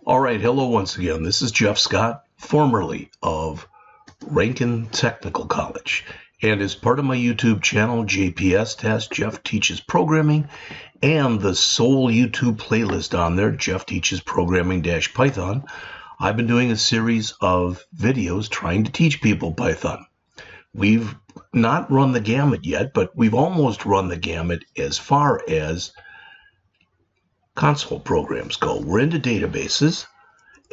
All right, hello once again. This is Jeff Scott, formerly of Rankin Technical College. And as part of my YouTube channel, JPS Test, Jeff Teaches Programming, and the sole YouTube playlist on there, Jeff Teaches Programming-Python, I've been doing a series of videos trying to teach people Python. We've not run the gamut yet, but we've almost run the gamut as far as console programs go. We're into databases,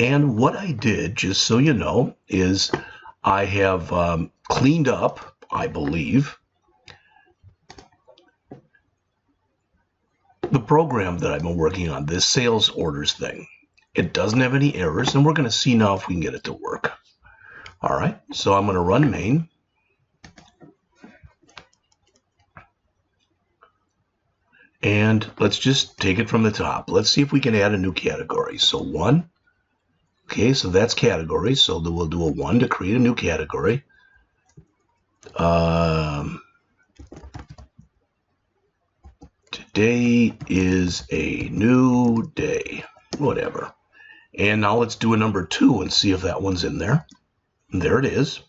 and what I did, just so you know, is I have cleaned up, I believe, the program that I've been working on, this sales orders thing. It doesn't have any errors, and we're going to see now if we can get it to work. All right, so I'm going to run main. And let's just take it from the top. Let's see if we can add a new category. So 1. Okay, so that's category. So we'll do a 1 to create a new category. Today is a new day. Whatever. And now let's do a number 2 and see if that one's in there. And there it is.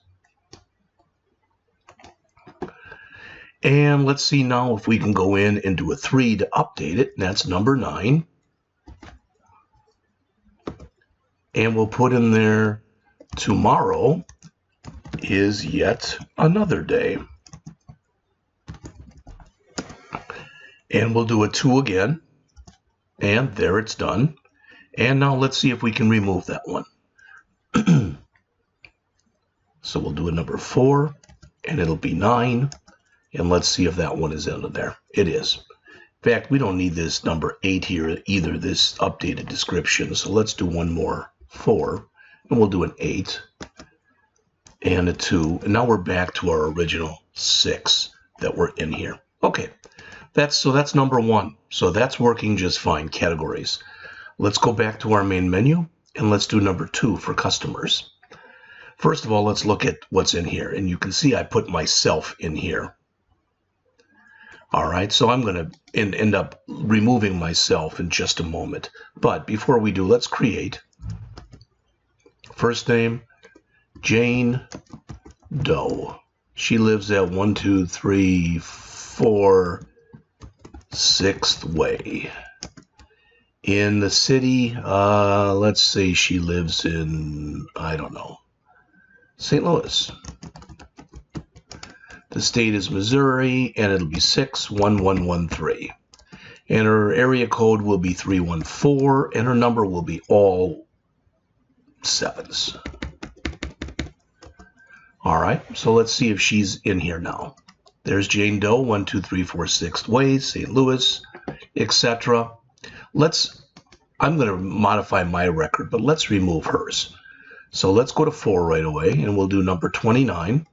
And let's see now if we can go in and do a 3 to update it. And that's number 9. And we'll put in there, tomorrow is yet another day. And we'll do a 2 again. And there it's done. And now let's see if we can remove that one. So we'll do a number 4, and it'll be 9. And let's see if that one is in there. It is. In fact, we don't need this number 8 here either, this updated description. So let's do one more, 4. And we'll do an 8 and a 2. And now we're back to our original 6 that were in here. Okay, that's number 1. So that's working just fine, categories. Let's go back to our main menu, and let's do number 2 for customers. First of all, let's look at what's in here. And you can see I put myself in here. All right, so I'm going to end up removing myself in just a moment. But before we do, let's create. First name, Jane Doe. She lives at 1234 6th Way. In the city, let's say she lives in, I don't know, St. Louis. The state is Missouri, and it'll be 61113. And her area code will be 314, and her number will be all 7s. All right, so let's see if she's in here now. There's Jane Doe, 1234 6th Way, St. Louis, etc. I'm going to modify my record, but let's remove hers. So let's go to 4 right away, and we'll do number 29.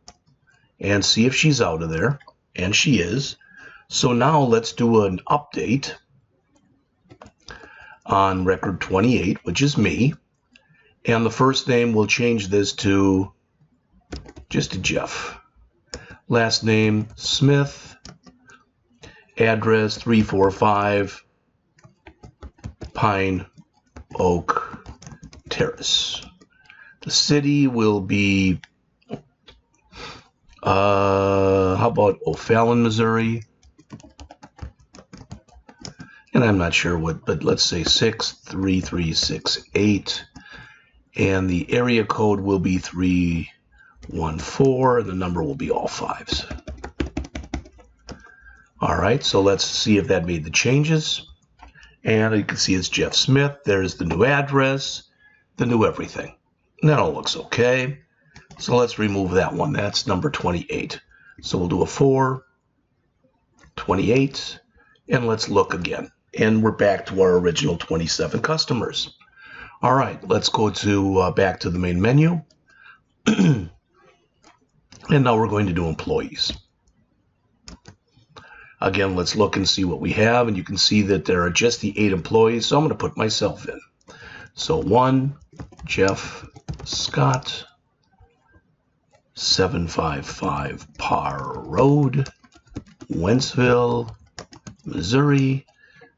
And see if she's out of there, and she is. So now let's do an update on record 28, which is me. And the first name, we'll change this to just a Jeff. Last name, Smith. Address, 345 Pine Oak Terrace. The city will be how about O'Fallon, Missouri? And I'm not sure what, but let's say 63368. And the area code will be 314. And the number will be all 5s. All right, so let's see if that made the changes. And you can see it's Jeff Smith. There's the new address, the new everything. And that all looks okay. So let's remove that one. That's number 28. So we'll do a 4, 28, and let's look again. And we're back to our original 27 customers. All right, let's go to back to the main menu. And now we're going to do employees. Again, let's look and see what we have. And you can see that there are just the 8 employees. So I'm going to put myself in. So 1, Jeff Scott. 755 Parr Road, Wentzville, Missouri,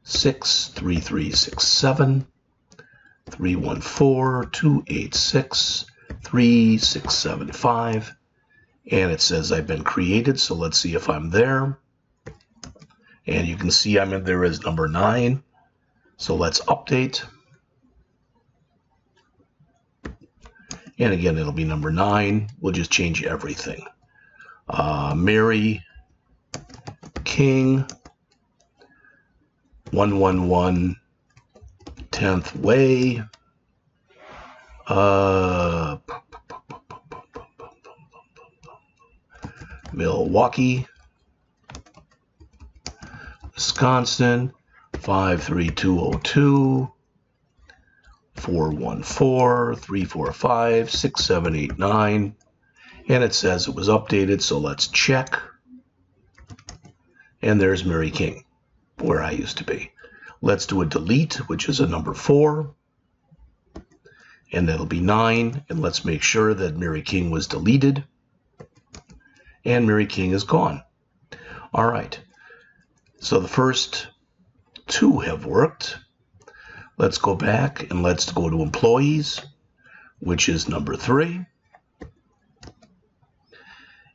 63367. 314-286-3675. And it says I've been created, so let's see if I'm there. And you can see I'm in there as number 9. So let's update. And again, it'll be number 9. We'll just change everything. Mary King, 111 10th Way. Milwaukee, Wisconsin, 53202, 414-345-6789. And it says it was updated, so let's check. And there's Mary King, where I used to be. Let's do a delete, which is a number 4. And that'll be 9. And let's make sure that Mary King was deleted. And Mary King is gone. All right. So the first 2 have worked. Let's go back and let's go to employees, which is number 3.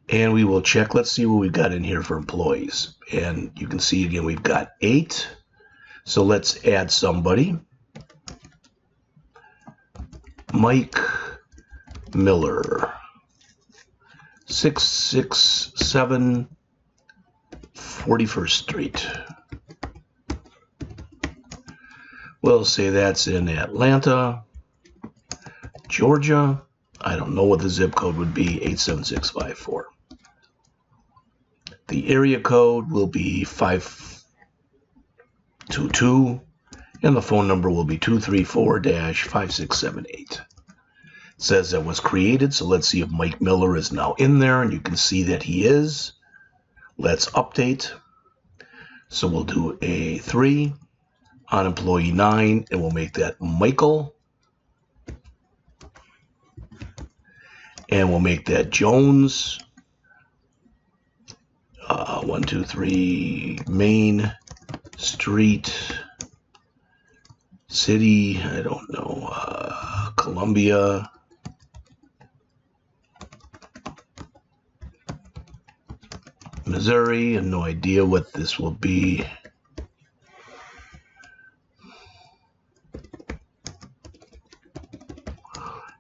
And we will check. Let's see what we've got in here for employees. And you can see again, we've got 8. So let's add somebody. Mike Miller, 667 41st Street. We'll say that's in Atlanta, Georgia. I don't know what the zip code would be, 87654. The area code will be 522, and the phone number will be 234-5678. It says that was created, so let's see if Mike Miller is now in there, and you can see that he is. Let's update. So we'll do a 3 on employee 9, and we'll make that Michael. And we'll make that Jones. 123 Main Street, City, I don't know, Columbia. Missouri, and no idea what this will be.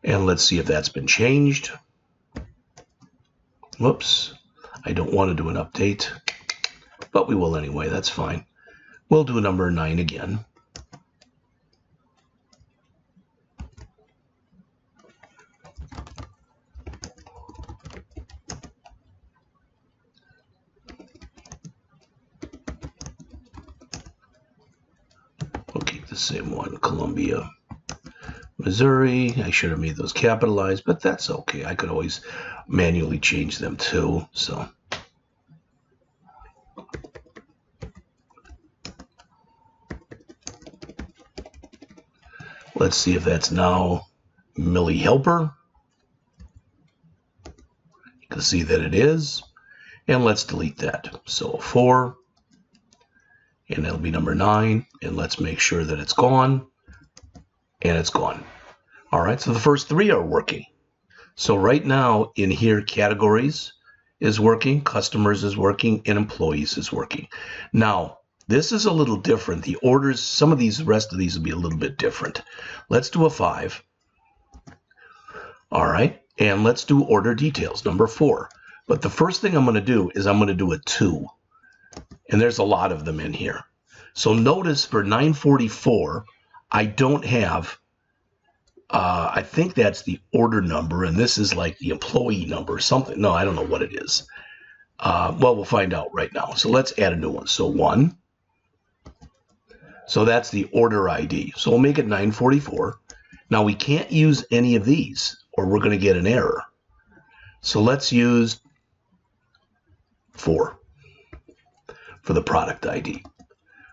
And let's see if that's been changed. Whoops. I don't want to do an update, but we will anyway. That's fine. We'll do number 9 again. We'll keep the same one, Columbia, Missouri. I should have made those capitalized, but that's okay. I could always manually change them too, so. Let's see if that's now Millie Helper. You can see that it is. And let's delete that. So 4. And it'll be number 9. And let's make sure that it's gone. And it's gone. All right, so the first 3 are working. So right now in here, categories is working, customers is working, and employees is working. Now, this is a little different. The orders, some of these, the rest of these will be a little bit different. Let's do a 5. All right, and let's do order details, number 4. But the first thing I'm going to do is I'm going to do a 2. And there's a lot of them in here. So notice for 944, I don't have, I think that's the order number, and this is like the employee number or something. No, I don't know what it is. Well, we'll find out right now. So let's add a new one. So 1. So that's the order ID. So we'll make it 944. Now we can't use any of these or we're going to get an error. So let's use 4 for the product ID.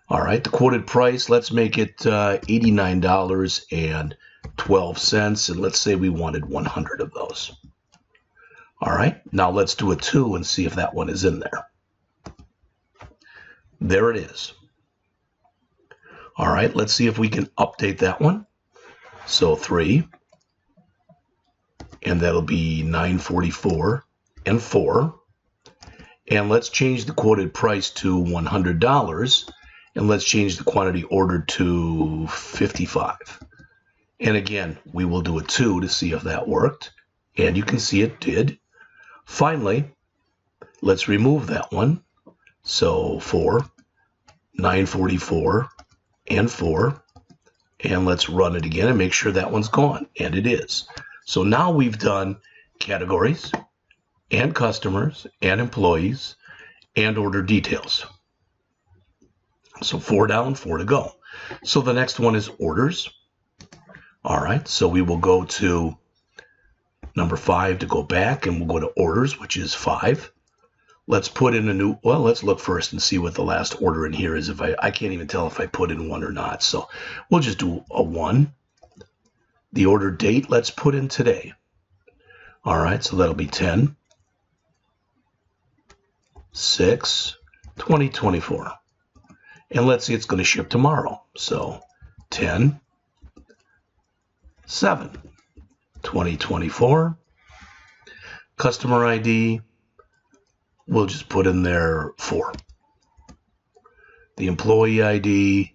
All right, the quoted price, let's make it $89.12. And let's say we wanted 100 of those. All right, now let's do a 2 and see if that one is in there. There it is. All right, let's see if we can update that one. So 3, and that'll be 944 and 4. And let's change the quoted price to $100, and let's change the quantity ordered to 55. And again, we will do a 2 to see if that worked, and you can see it did. Finally, let's remove that one. So 4, 944, and 4. And let's run it again and make sure that one's gone. And it is. So now we've done categories and customers and employees and order details. So 4 down, 4 to go. So the next one is orders. All right, so we will go to number 5 to go back, and we'll go to orders, which is 5. Let's put in a new, well, let's look first and see what the last order in here is. If I can't even tell if I put in 1 or not. So we'll just do a 1. The order date, let's put in today. All right, so that'll be 10/6/2024. And let's see, it's going to ship tomorrow. So 10/7/2024. Customer ID, we'll just put in there 4. The employee ID,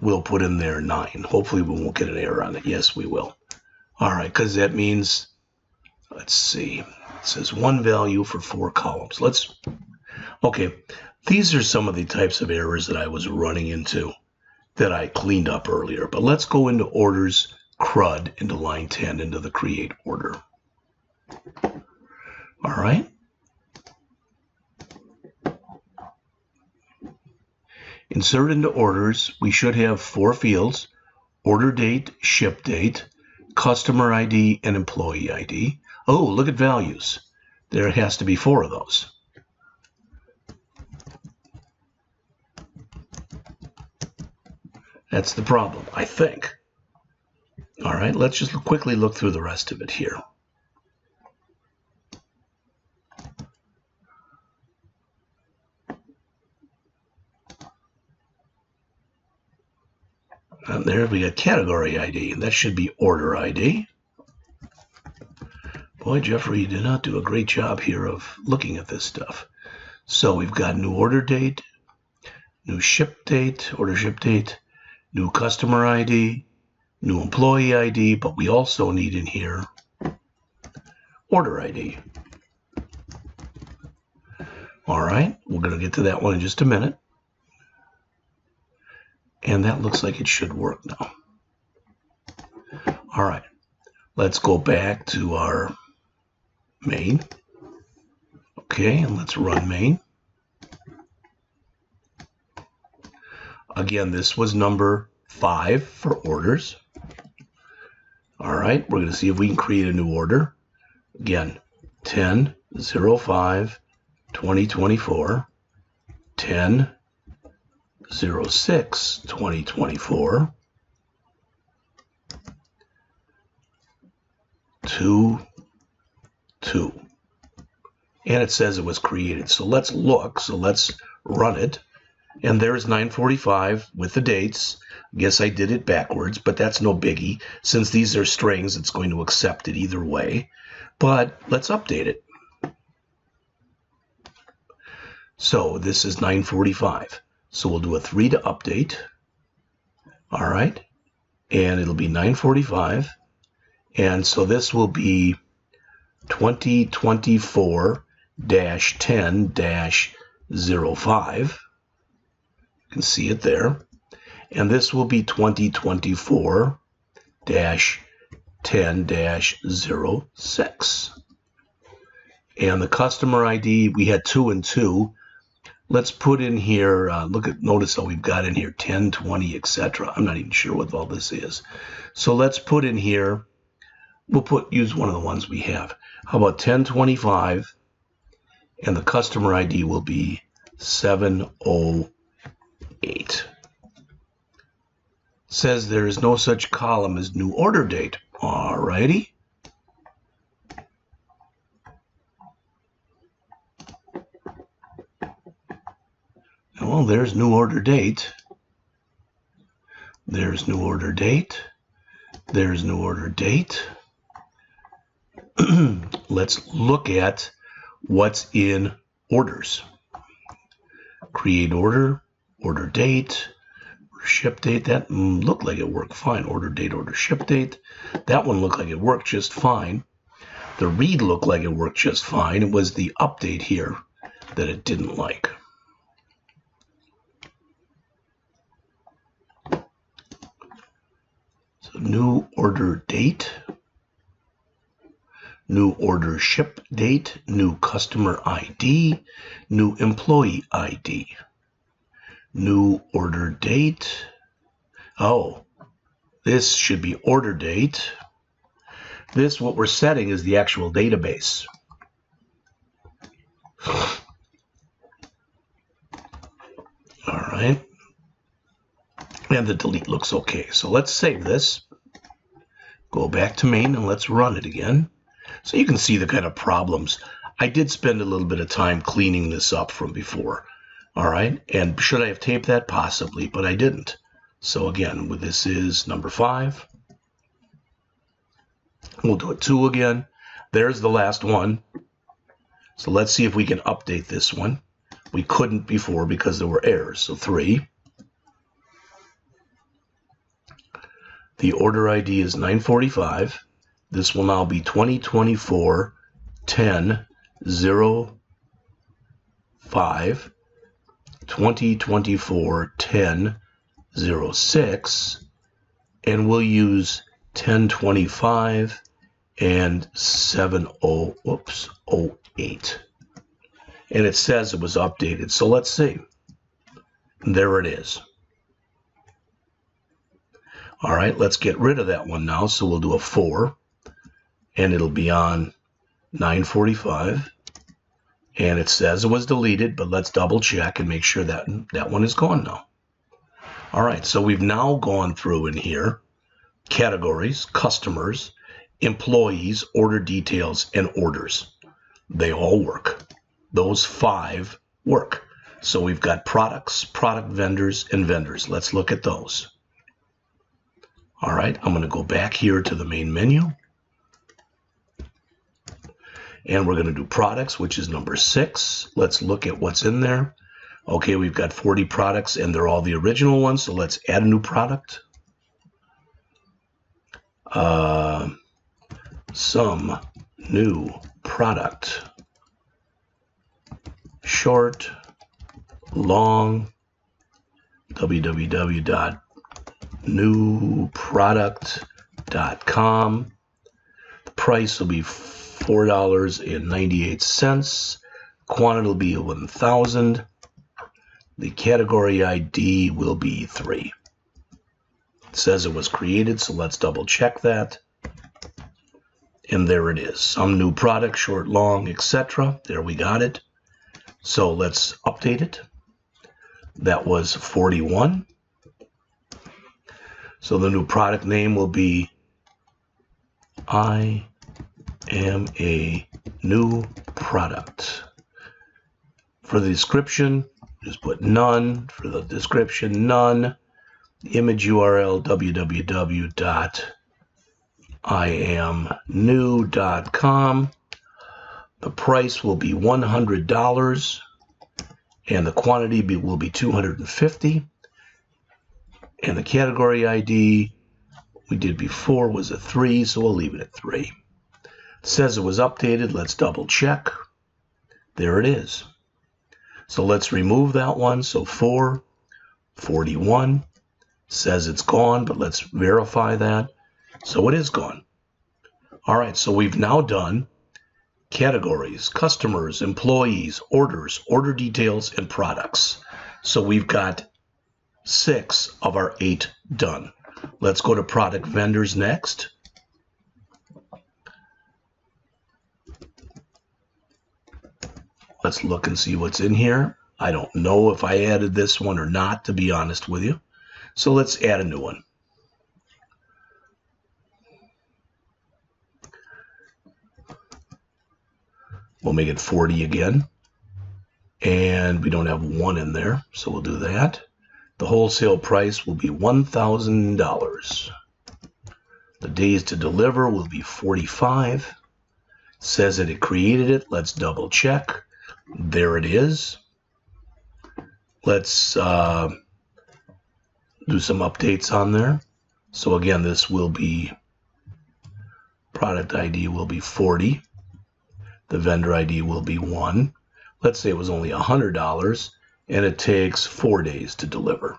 we'll put in there 9. Hopefully we won't get an error on it. Yes, we will. All right, because that means, let's see, it says 1 value for 4 columns. Okay, these are some of the types of errors that I was running into that I cleaned up earlier. But let's go into orders, CRUD, into line 10, into the create order. All right. Insert into orders, we should have 4 fields: order date, ship date, customer ID, and employee ID. Oh, look at values. There has to be 4 of those. That's the problem, I think. All right, let's just quickly look through the rest of it here. And there we got category ID, and that should be order ID. Boy, Jeffrey, you did not do a great job here of looking at this stuff. So we've got new order date, new ship date, order ship date, new customer ID, new employee ID, but we also need in here order ID. All right, we're going to get to that one in just a minute. And that looks like it should work now. All right, let's go back to our main. Okay, and let's run main. Again, this was number 5 for orders. All right, we're going to see if we can create a new order. Again, 10/05/2024, 10/06/2024, 2/2. And it says it was created. So let's look. So let's run it. And there's 945 with the dates. I guess I did it backwards, but that's no biggie. Since these are strings, it's going to accept it either way. But let's update it. So this is 945. So we'll do a 3 to update. All right. And it'll be 945. And so this will be 2024-10-05. You can see it there. And this will be 2024-10-06. And the customer ID, we had 2 and 2. Let's put in here, notice how we've got in here 10, 20, etc. I'm not even sure what all this is. So let's put in here, use one of the ones we have. How about 1025, and the customer ID will be 708. Says there is no such column as new order date. All righty. Well, there's new order date. There's new order date. There's new order date. Let's look at what's in orders. Create order, order date, ship date. That looked like it worked fine. Order date, order ship date. That one looked like it worked just fine. The read looked like it worked just fine. It was the update here that it didn't like. So new order date, new order ship date, new customer ID, new employee ID, new order date. Oh, this should be order date. This, what we're setting, is the actual database. All right. And the delete looks okay. So let's save this. Go back to main and let's run it again. So you can see the kind of problems. I did spend a little bit of time cleaning this up from before. All right. And should I have taped that? Possibly, but I didn't. So again, this is number 5. We'll do it 2 again. There's the last one. So let's see if we can update this one. We couldn't before because there were errors. So 3. The order ID is 945. This will now be 2024 10 05, 2024 10 06, and we'll use 1025 and 08. And it says it was updated. So let's see. There it is. All right, let's get rid of that one now. So we'll do a 4, and it'll be on 945. And it says it was deleted, but let's double check and make sure that that one is gone now. All right, so we've now gone through in here, categories, customers, employees, order details, and orders. They all work. Those 5 work. So we've got products, product vendors, and vendors. Let's look at those. All right, I'm going to go back here to the main menu. And we're going to do products, which is number 6. Let's look at what's in there. Okay, we've got 40 products, and they're all the original ones. So let's add a new product. Some new product. Short, long, www.newproduct.com. The price will be $4.98. Quantity will be 1,000. The category ID will be 3. It says it was created, so let's double check that. And there it is. Some new product, short, long, etc. There, we got it. So let's update it. That was 41. So the new product name will be I am a new product. For the description, just put none. For the description, none. The image URL, www.iamnew.com. The price will be $100, and the quantity will be 250. And the category ID we did before was a 3, so we'll leave it at 3. It says it was updated. Let's double check. There it is. So let's remove that one. So 441 says it's gone, but let's verify that. So it is gone. All right, so we've now done categories, customers, employees, orders, order details, and products. So we've got 6 of our 8 done. Let's go to product vendors next. Let's look and see what's in here. I don't know if I added this one or not, to be honest with you. So let's add a new one. We'll make it 40 again. And we don't have 1 in there, so we'll do that. The wholesale price will be $1,000. The days to deliver will be 45. Says that it created it. Let's double check. There it is. Let's do some updates on there. So again, this will be, product ID will be 40. The vendor ID will be 1. Let's say it was only $100 and it takes 4 days to deliver.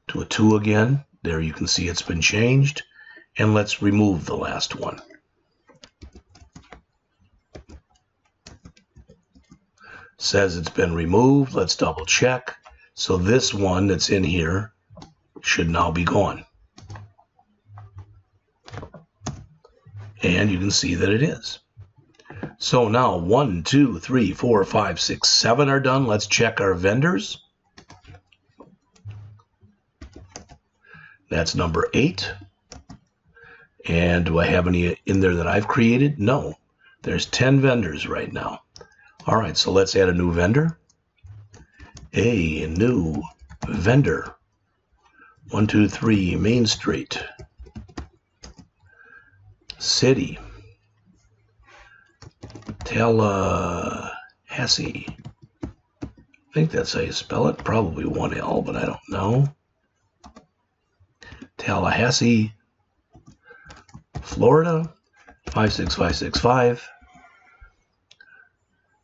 To a 2 again. There you can see it's been changed. And let's remove the last one. Says it's been removed. Let's double check. So this one that's in here should now be gone. And you can see that it is. So now 1, 2, 3, 4, 5, 6, 7 are done. Let's check our vendors. That's number 8. And do I have any in there that I've created? No. There's 10 vendors right now. All right, so let's add a new vendor. A new vendor. 123 Main Street. City. Tallahassee. I think that's how you spell it. Probably one L, but I don't know. Tallahassee, Florida, 56565.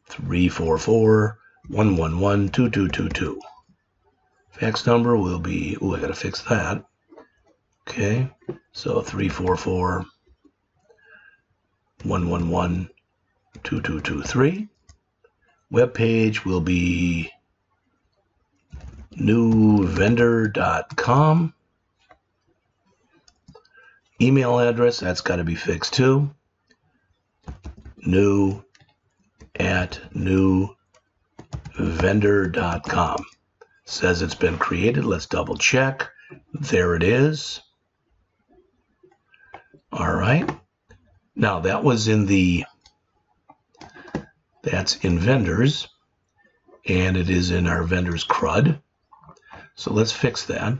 344-111-2222. Fax number will be, I gotta fix that. Okay, so 344-111-2223. Web page will be newvendor.com. Email address, that's got to be fixed too. new@newvendor.com. Says it's been created. Let's double check. There it is. All right. Now that was in that's in vendors, and it is in our vendors CRUD. So let's fix that.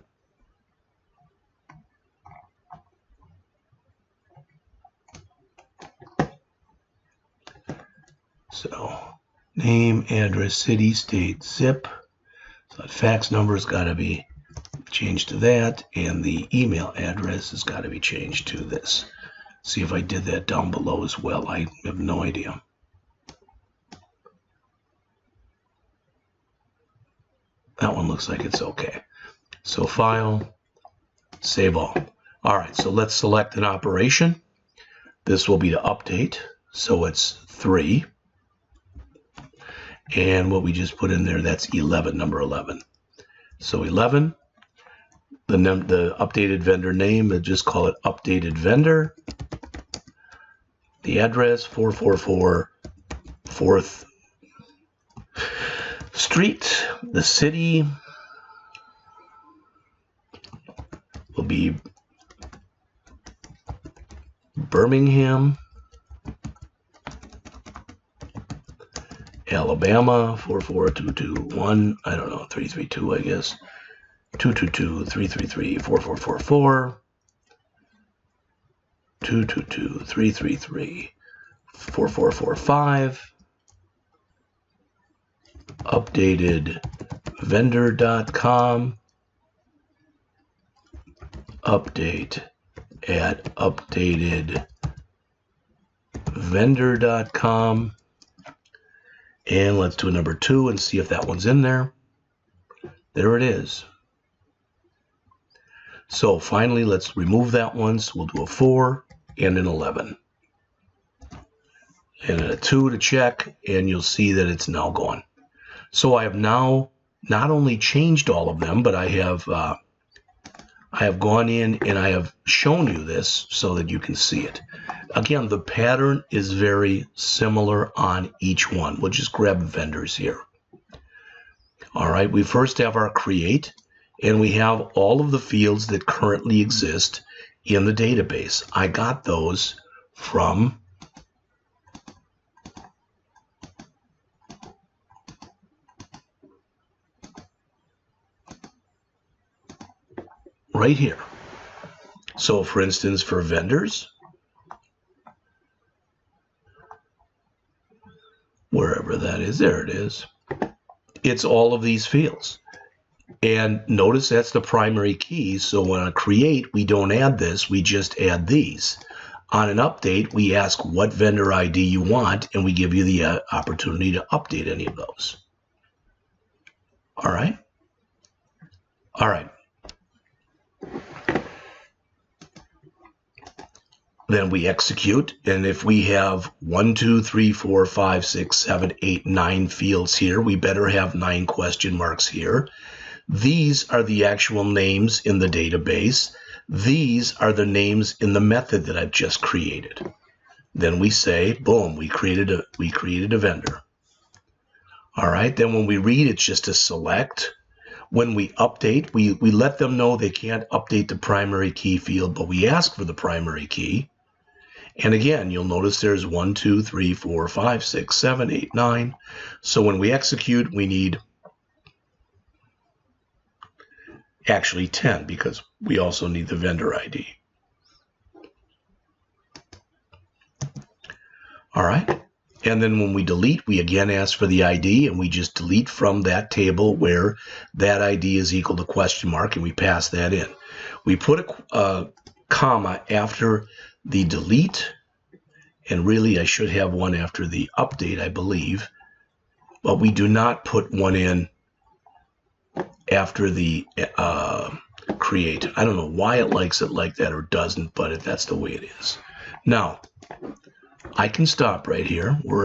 So name, address, city, state, zip. So that fax number has got to be changed to that, and the email address has got to be changed to this. See if I did that down below as well. I have no idea. That one looks like it's okay. So file, save all. All right, so let's select an operation. This will be to update. So it's 3. And what we just put in there, that's 11, number 11. So 11, the updated vendor name, just call it updated vendor. The address, 444 4th Street. The city will be Birmingham, Alabama, 44221, I don't know, 332, I guess. 222-333-4444. 222-333-4445. Updated vendor.com. Update at updated vendor.com. And let's do a number 2 and see if that one's in there. There it is. So finally, let's remove that one. So we'll do a 4 and an 11. And a 2 to check, and you'll see that it's now gone. So I have now not only changed all of them, but I have gone in and I have shown you this so that you can see it. Again, the pattern is very similar on each one. We'll just grab vendors here. All right, we first have our create, and we have all of the fields that currently exist in the database. I got those from right here. So for instance, for vendors, wherever that is, there it is. It's all of these fields. And notice that's the primary key. So on a create, we don't add this, we just add these. On an update, we ask what vendor ID you want, and we give you the opportunity to update any of those. All right? All right. Then we execute, and if we have 1, 2, 3, 4, 5, 6, 7, 8, 9 fields here, we better have 9 question marks here. These are the actual names in the database. These are the names in the method that I've just created. Then we say, boom, we created a vendor. All right, then when we read, it's just a select. When we update, we let them know they can't update the primary key field, but we ask for the primary key. And again, you'll notice there's 1, 2, 3, 4, 5, 6, 7, 8, 9. So when we execute, we need actually 10 because we also need the vendor ID. All right. And then when we delete, we again ask for the ID, and we just delete from that table where that ID is equal to question mark, and we pass that in. We put a comma after the delete, and really I should have one after the update, I believe, but we do not put one in after the create. I don't know why it likes it like that or doesn't, but that's the way it is. Now, I can stop right here.